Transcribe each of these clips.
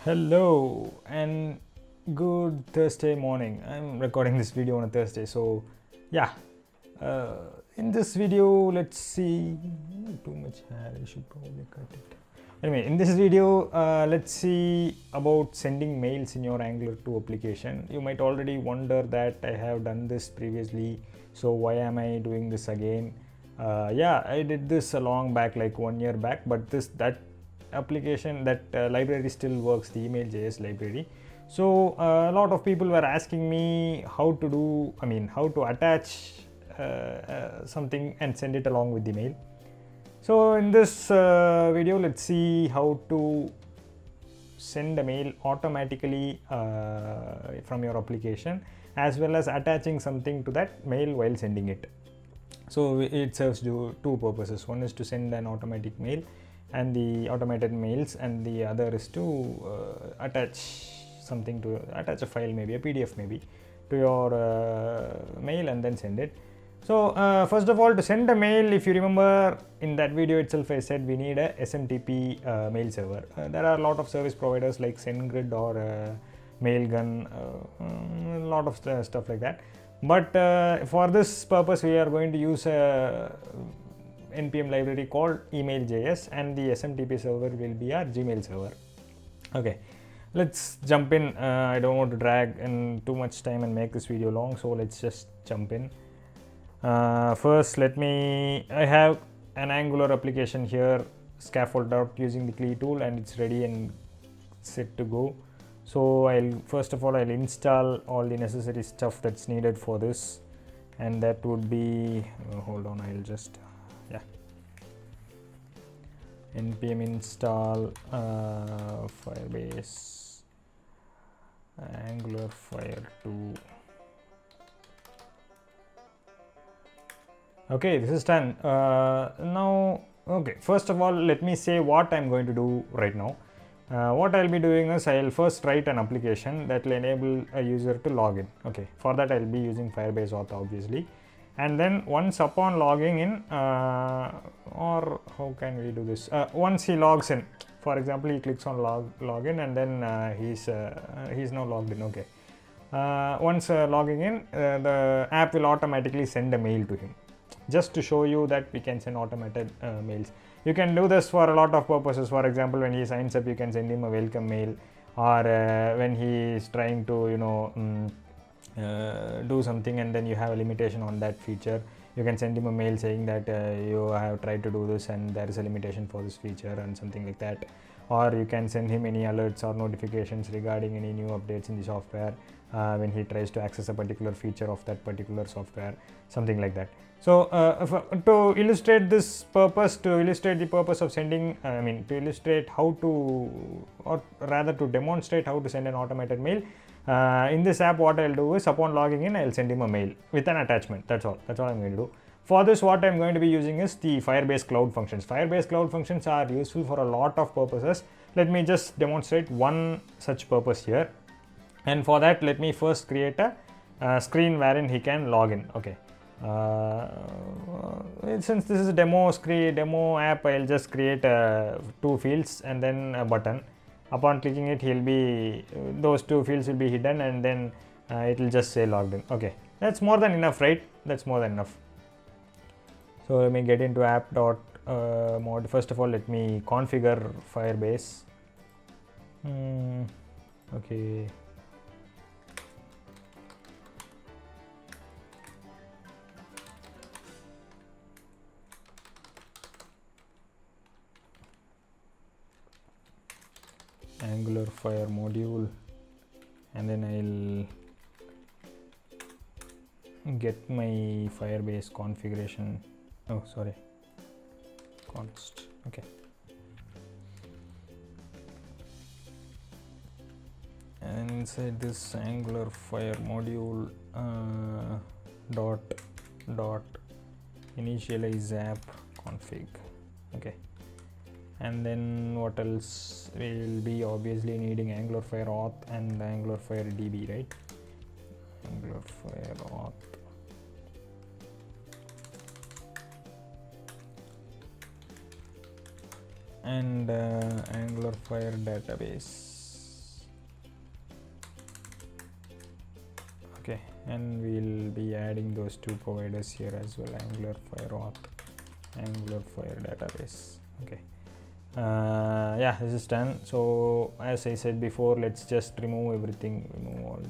Hello and good Thursday morning. I'm recording this video on a Thursday, so yeah. Uh, in this video, let's see. Too much hair. I should probably cut it. Anyway, in this video, let's see about sending mails in your Angular 2 application. You might already wonder that I have done this previously, so why am I doing this again? Yeah, I did this a long back, like 1 year back, but that application, that library still works, the email.js library. So a lot of people were asking me how to do, how to attach something and send it along with the mail. So in this video, let's see how to send a mail automatically from your application, as well as attaching something to that mail while sending it. So it serves two purposes. One is to send an automatic mail and the automated mails, and the other is to attach a file, maybe a PDF maybe, to your mail and then send it. So first of all, to send a mail, if you remember in that video itself, I said we need a SMTP mail server. There are a lot of service providers like SendGrid or Mailgun, a lot of stuff like that. But for this purpose, we are going to use a npm library called email.js, and the SMTP server will be our Gmail server. Okay, let's jump in. I don't want to drag in too much time and make this video long, so let's just jump in. First, I have an Angular application here, scaffolded out using the CLI tool, and it's ready and set to go. So first of all I'll install all the necessary stuff that's needed for this, and that would be hold on, I'll just npm install Firebase Angular Fire 2. Okay, this is done. Now, okay, first of all, let me say what I'm going to do right now. What I'll be doing is I'll first write an application that will enable a user to log in. Okay, for that I'll be using Firebase Auth, obviously. And then once upon logging in, or how can we do this? Once he logs in, for example, he clicks on login, and then he's now logged in. Okay. Once logging in, the app will automatically send a mail to him, just to show you that we can send automated mails. You can do this for a lot of purposes. For example, when he signs up, you can send him a welcome mail, or when he is trying to do something and then you have a limitation on that feature, you can send him a mail saying that you have tried to do this and there is a limitation for this feature and something like that. Or you can send him any alerts or notifications regarding any new updates in the software when he tries to access a particular feature of that particular software, something like that. So to illustrate this purpose, to illustrate the purpose of sending, to illustrate how to, or rather to demonstrate how to send an automated mail, in this app, what I'll do is upon logging in, I'll send him a mail with an attachment. That's all I'm going to do. For this, what I'm going to be using is the Firebase Cloud Functions. Firebase Cloud Functions are useful for a lot of purposes. Let me just demonstrate one such purpose here. And for that, let me first create a screen wherein he can log in. Okay. Since this is a demo app, I'll just create two fields and then a button. Upon clicking it, those two fields will be hidden, and then it will just say logged in. Okay, that's more than enough, right? That's more than enough. So let me get into app.mod. First of all, let me configure Firebase. Okay. Angular Fire module, and then I'll get my Firebase configuration. Oh, sorry, const. Okay, and inside this Angular Fire module, dot initialize app config. Okay. And then what else? We'll be obviously needing Angular Fire Auth and Angular Fire DB, right? Angular Fire Auth. And Angular Fire database. Okay, and we'll be adding those two providers here as well, Angular FireAuth, Angular Fire Database. Okay, yeah, this is done. So as I said before, let's just remove everything, remove all the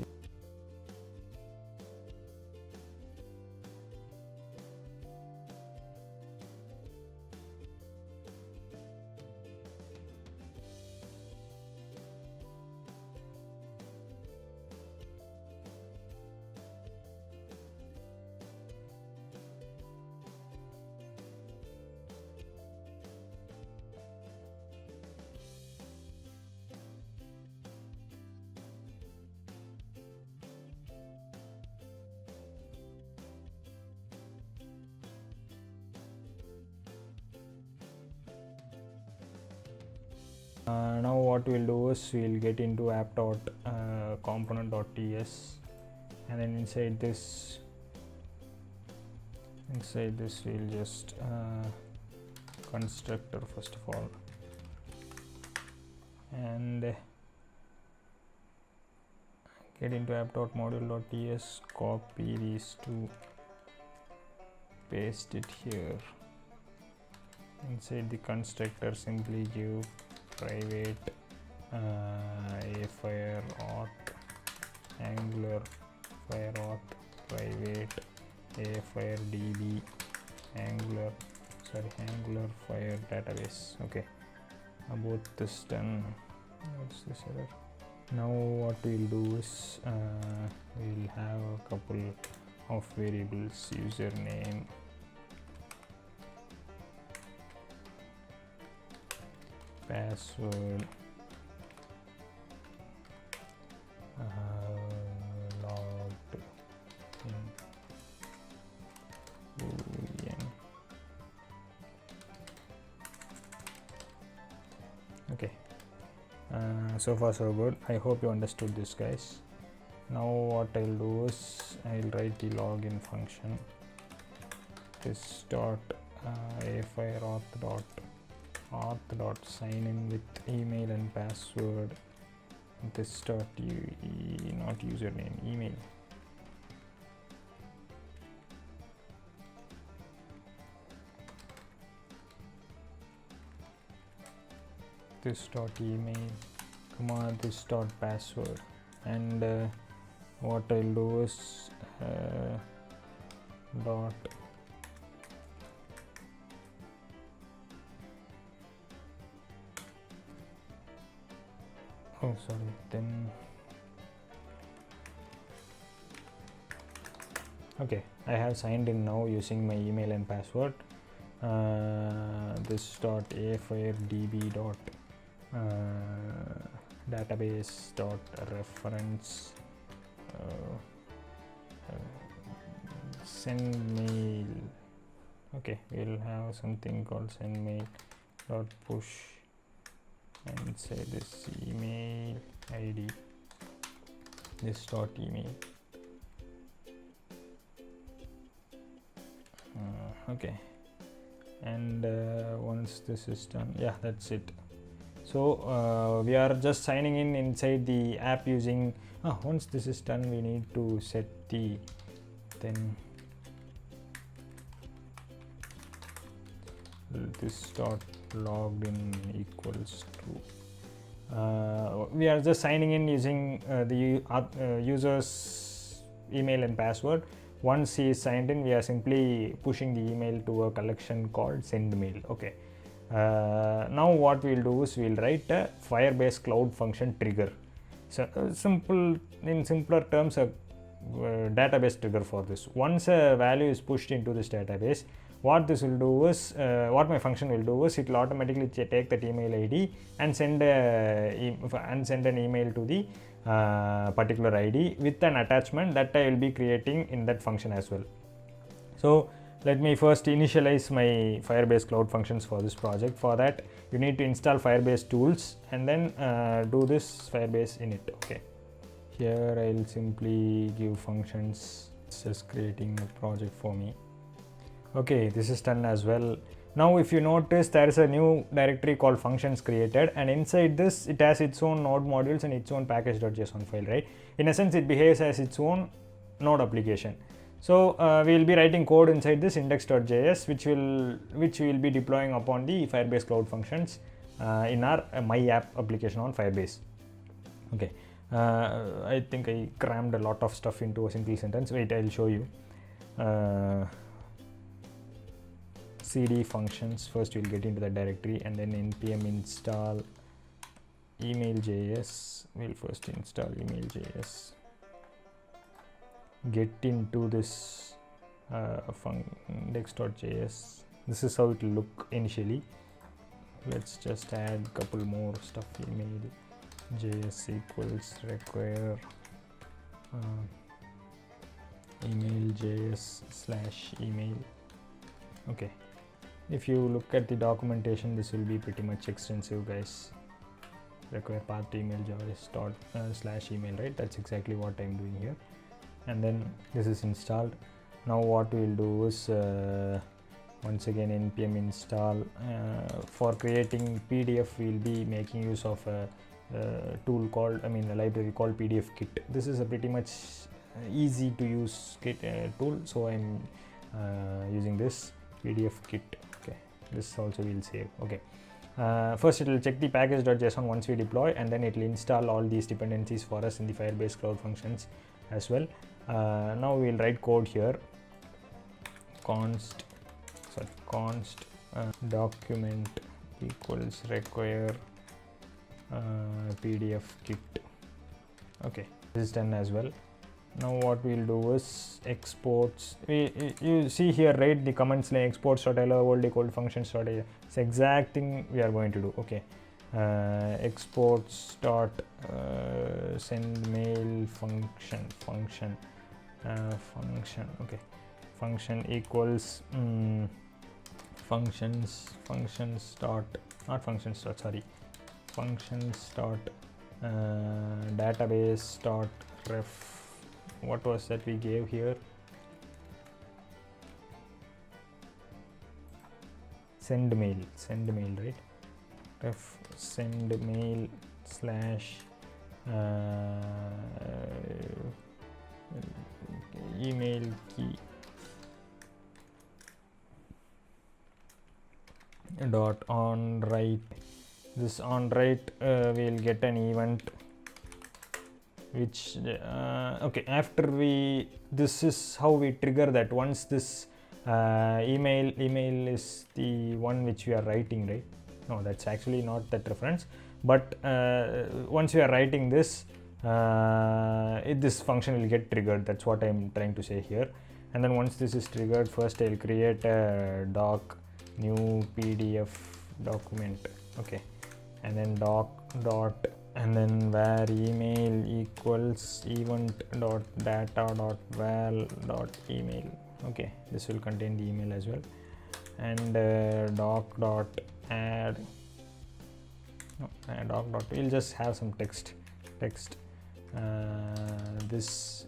now what we'll do is we'll get into app.component.ts, and then inside this we'll just constructor first of all, and get into app.module.ts, copy these two, paste it here. Inside the constructor, simply give private FireAuth, Angular FireAuth, private FireDB, Angular Fire Database. Okay, about this done. What's this error? Now what we'll do is we'll have a couple of variables, username, password, logged in boolean. Okay, so far so good. I hope you understood this, guys. Now what I'll do is I'll write the login function, this dot FireAuth sign in with email and password, this dot not username, email. This dot email, comma this dot password, and what I'll do is dot then okay, I have signed in now using my email and password. This dot afiredb dot database dot reference send mail. Okay, we'll have something called send mail dot push, and say this email id, this dot email. Okay, and once this is done, yeah, that's it. So we are just signing in inside the app using once this is done, we need to set the then this dot logged in equals to we are just signing in using the user's email and password. Once he is signed in, we are simply pushing the email to a collection called sendMail. Okay, now what we'll do is we'll write a Firebase Cloud Function trigger. So in simpler terms, a database trigger for this. Once a value is pushed into this database, what this will do is what my function will do is it will automatically take that email ID and send an email to the particular ID with an attachment that I will be creating in that function as well. So let me first initialize my Firebase Cloud Functions for this project. For that, you need to install Firebase tools and then do this Firebase init. Okay, here I'll simply give functions. It's just creating a project for me. Okay, this is done as well. Now if you notice, there is a new directory called functions created, and inside this it has its own node modules and its own package.json file, right? In a sense, it behaves as its own node application. So we will be writing code inside this index.js, which we will be deploying upon the Firebase Cloud Functions in our My App application on Firebase. Okay, I think I crammed a lot of stuff into a single sentence. Wait, I'll show you. cd functions, first we'll get into the directory, and then npm install email.js. We'll first install email.js, get into this index.js. This is how it will look initially. Let's just add a couple more stuff. Email.js equals require email.js / email. Okay, if you look at the documentation, this will be pretty much extensive, guys. Require path to email JS / email, right? That's exactly what I'm doing here. And then this is installed. Now what we'll do is once again npm install. For creating PDF, we'll be making use of a tool called, a library called PDFKit. This is a pretty much easy to use tool, so I'm using this PDFKit. Okay, this also will save. Okay, first it will check the package.json once we deploy, and then it will install all these dependencies for us in the Firebase Cloud Functions as well. Now we will write code here. Const document equals require PDFKit. Okay, this is done as well. Now what we'll do is exports. You see here, right, the comments like exports.hello world equal functions.js. It's the exact thing we are going to do. Okay, exports dot send mail function. Okay, function equals functions dot database dot ref. What was that we gave here? Send mail, right? Ref send mail / email key dot on write. This on write we'll get an event which okay, after this is how we trigger that. Once this email is the one which we are writing, right? No, that's actually not that reference, but once we are writing this, this function will get triggered. That's what I'm trying to say here. And then once this is triggered, first I'll create a doc new PDF document. Okay, and then doc dot, and then var email equals event dot data dot val dot email. Okay, this will contain the email as well. And doc dot add, doc dot, we'll just have some text. This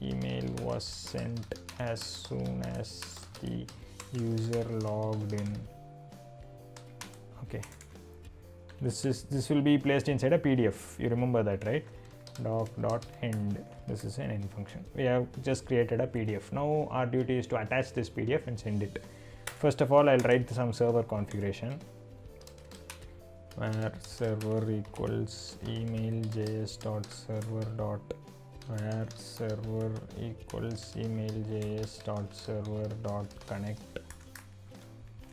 email was sent as soon as the user logged in. Okay, this will be placed inside a PDF. You remember that, right? Doc dot end. This is an end function. We have just created a PDF. Now our duty is to attach this PDF and send it. First of all, I'll write some server configuration. Where server equals email.js dot server dot where server equals email.js dot server dot connect.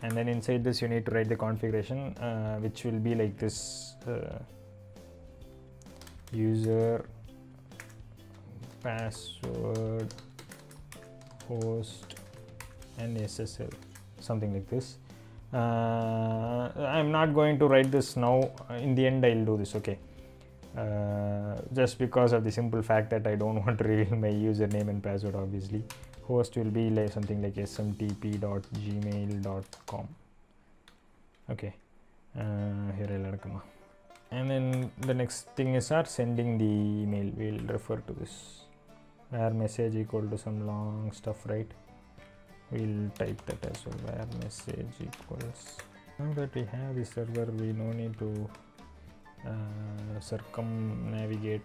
And then inside this you need to write the configuration, which will be like this: user, password, host, and SSL, something like this. I'm not going to write this now. In the end I'll do this. Okay, just because of the simple fact that I don't want to reveal my username and password. Obviously, host will be like something like smtp.gmail.com. okay, here I'll come. And then the next thing is our sending the email. We'll refer to this where message equal to some long stuff, right? We'll type that as well, where message equals. Now that we have the server, we no need to circumnavigate.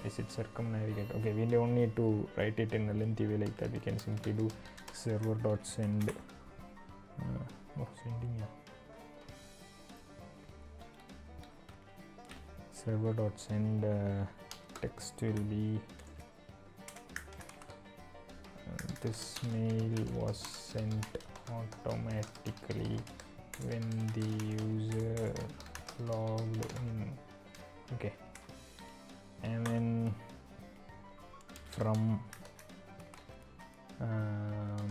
Is it circumnavigate? Okay, we don't need to write it in a lengthy way like that. We can simply do server.send. Sending, yeah. Server.send text will be this mail was sent automatically when the user logged in. Okay, and then from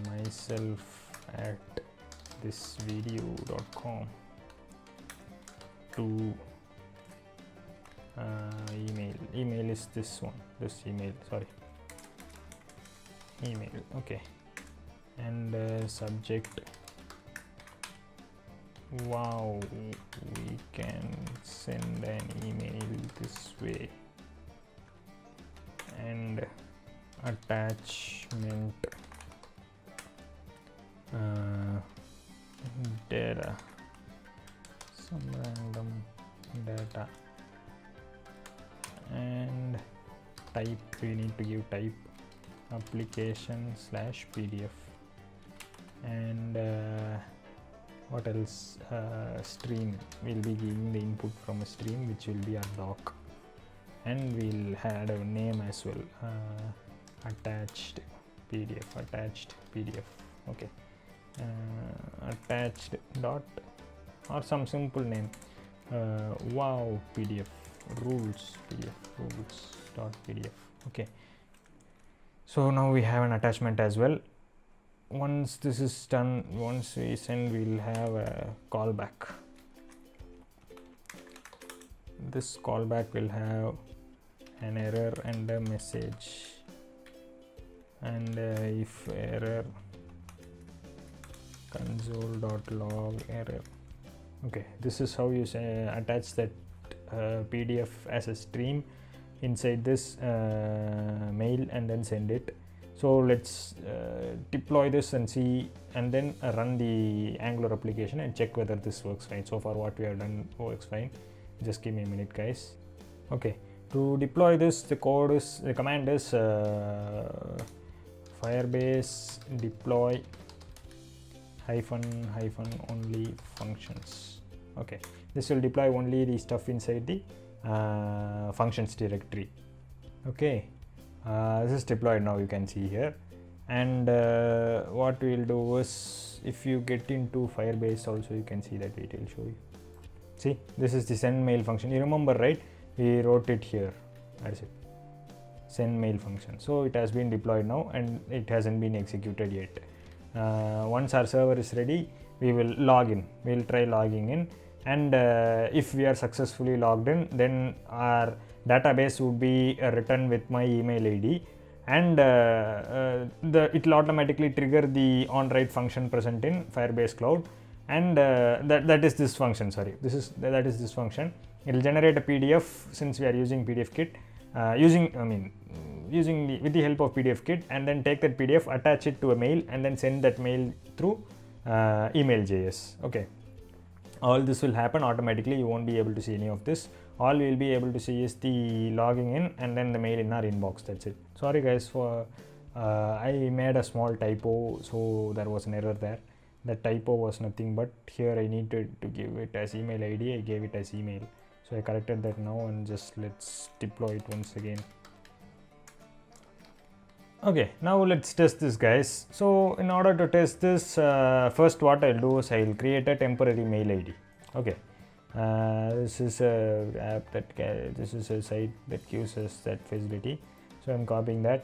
myself at thisvideo.com to email is this one, this email, sorry, email. Okay, and subject, wow, we can send an email this way, and attachment data, some random data, and type, we need to give type application/pdf, and what else, stream, we'll be giving the input from a stream which will be a doc, and we'll add a name as well, attached pdf. Okay, attached dot or some simple name, wow pdf rules dot pdf. Okay, so now we have an attachment as well. Once this is done, once we send, we'll have a callback. This callback will have an error and a message, and if error, console.log error. Okay, this is how you say attach that pdf as a stream inside this mail and then send it. So let's deploy this and see, and then run the Angular application and check whether this works fine. So far what we have done works fine. Just give me a minute, guys. Okay, to deploy this, the command is firebase deploy only functions. Okay, this will deploy only the stuff inside the functions directory. Okay, this is deployed now, you can see here. And what we'll do is, if you get into Firebase also, you can see that it will show you. See, this is the send mail function. You remember, right? We wrote it here. That's it, send mail function. So it has been deployed now and it hasn't been executed yet. Once our server is ready, we will log in. We'll try logging in, and if we are successfully logged in, then our database would be written with my email ID, and it will automatically trigger the onWrite function present in Firebase Cloud, and that is this function. Sorry, that is this function. It will generate a PDF since we are using PDFKit, with the help of PDFKit, and then take that PDF, attach it to a mail, and then send that mail through email.js. Okay, all this will happen automatically. You won't be able to see any of this. All we will be able to see is the logging in and then the mail in our inbox. That's it. Sorry guys for I made a small typo, so there was an error there. That typo was nothing but here I needed to give it as email ID. I gave it as email, so I corrected that now, and just let's deploy it once again. Okay, now let's test this, guys. So in order to test this, first what I'll do is I'll create a temporary mail ID. Okay, this is a app this is a site that gives us that facility. So I'm copying that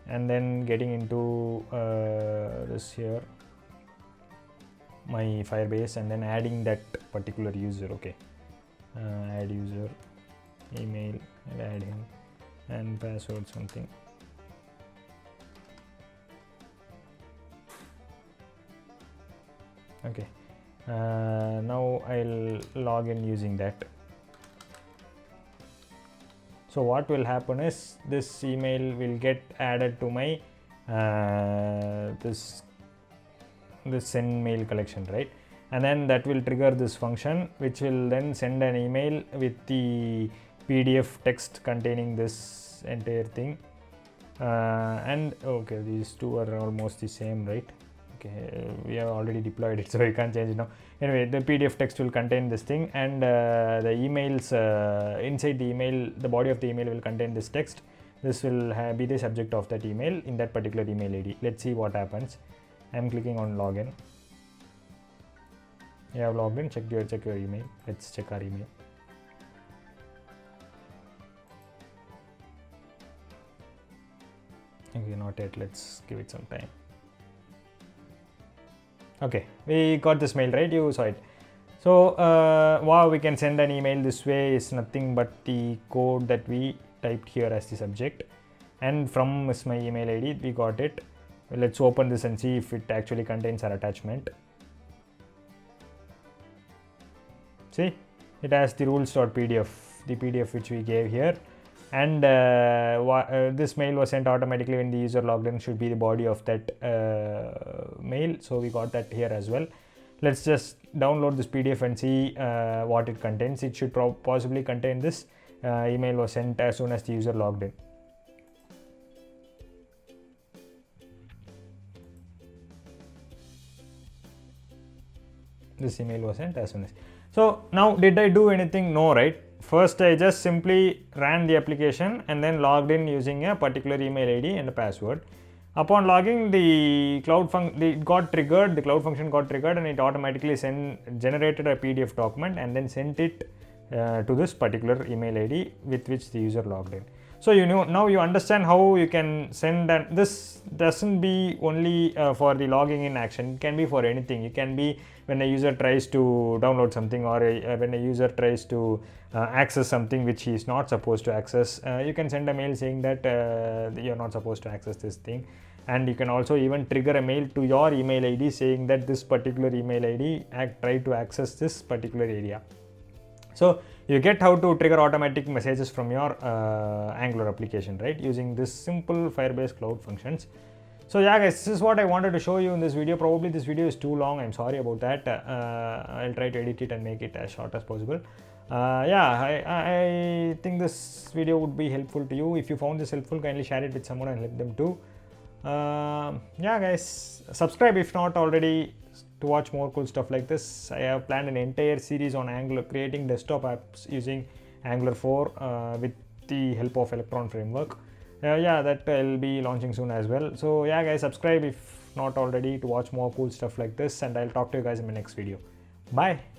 and then getting into this here, my Firebase, and then adding that particular user. Okay, add user, email, and add him, and password something. Okay, now I'll log in using that. So what will happen is this email will get added to my this send mail collection, right? and then that will trigger this function, which will then send an email with the PDF text containing this entire thing. And okay, these two are almost the same, right? Okay, we have already deployed it, so you can't change it now. Anyway, the PDF text will contain this thing, and the emails inside the email, the body of the email will contain this text. This will be the subject of that email in that particular email ID. Let's see what happens. I'm clicking on login. You have logged in. Check your email. Let's check our email. Okay, not yet. Let's give it some time. Okay, we got this mail, right? You saw it. So wow, we can send an email this way. Is nothing but the code that we typed here as the subject, and from my email ID we got it. Let's open this and see if it actually contains our attachment. See, it has the rules.pdf, the PDF which we gave here, and this mail was sent automatically when the user logged in, should be the body of that mail. So we got that here as well. Let's just download this PDF and see what it contains. It should possibly contain this. Email was sent as soon as the user logged in. This email was sent as soon as. So now, did I do anything? No, right? First, I just simply ran the application and then logged in using a particular email ID and a password. Upon logging, the cloud function got triggered. The cloud function got triggered, and it automatically generated a PDF document and then sent it to this particular email ID with which the user logged in. So now you understand how you can send, and this doesn't be only for the logging in action. It can be for anything. It can be when a user tries to download something, or when a user tries to access something which he is not supposed to access. You can send a mail saying that you're not supposed to access this thing, and you can also even trigger a mail to your email ID saying that this particular email ID try to access this particular area. So you get how to trigger automatic messages from your Angular application, right, using this simple Firebase Cloud Functions. So yeah guys, this is what I wanted to show you in this video. Probably this video is too long, I'm sorry about that. I'll try to edit it and make it as short as possible. I think this video would be helpful to you. If you found this helpful, kindly share it with someone and help them too. Yeah guys, subscribe if not already to watch more cool stuff like this. I have planned an entire series on Angular, creating desktop apps using Angular 4 with the help of Electron framework. Yeah, that will be launching soon as well. So yeah guys, subscribe if not already to watch more cool stuff like this, and I'll talk to you guys in my next video. Bye.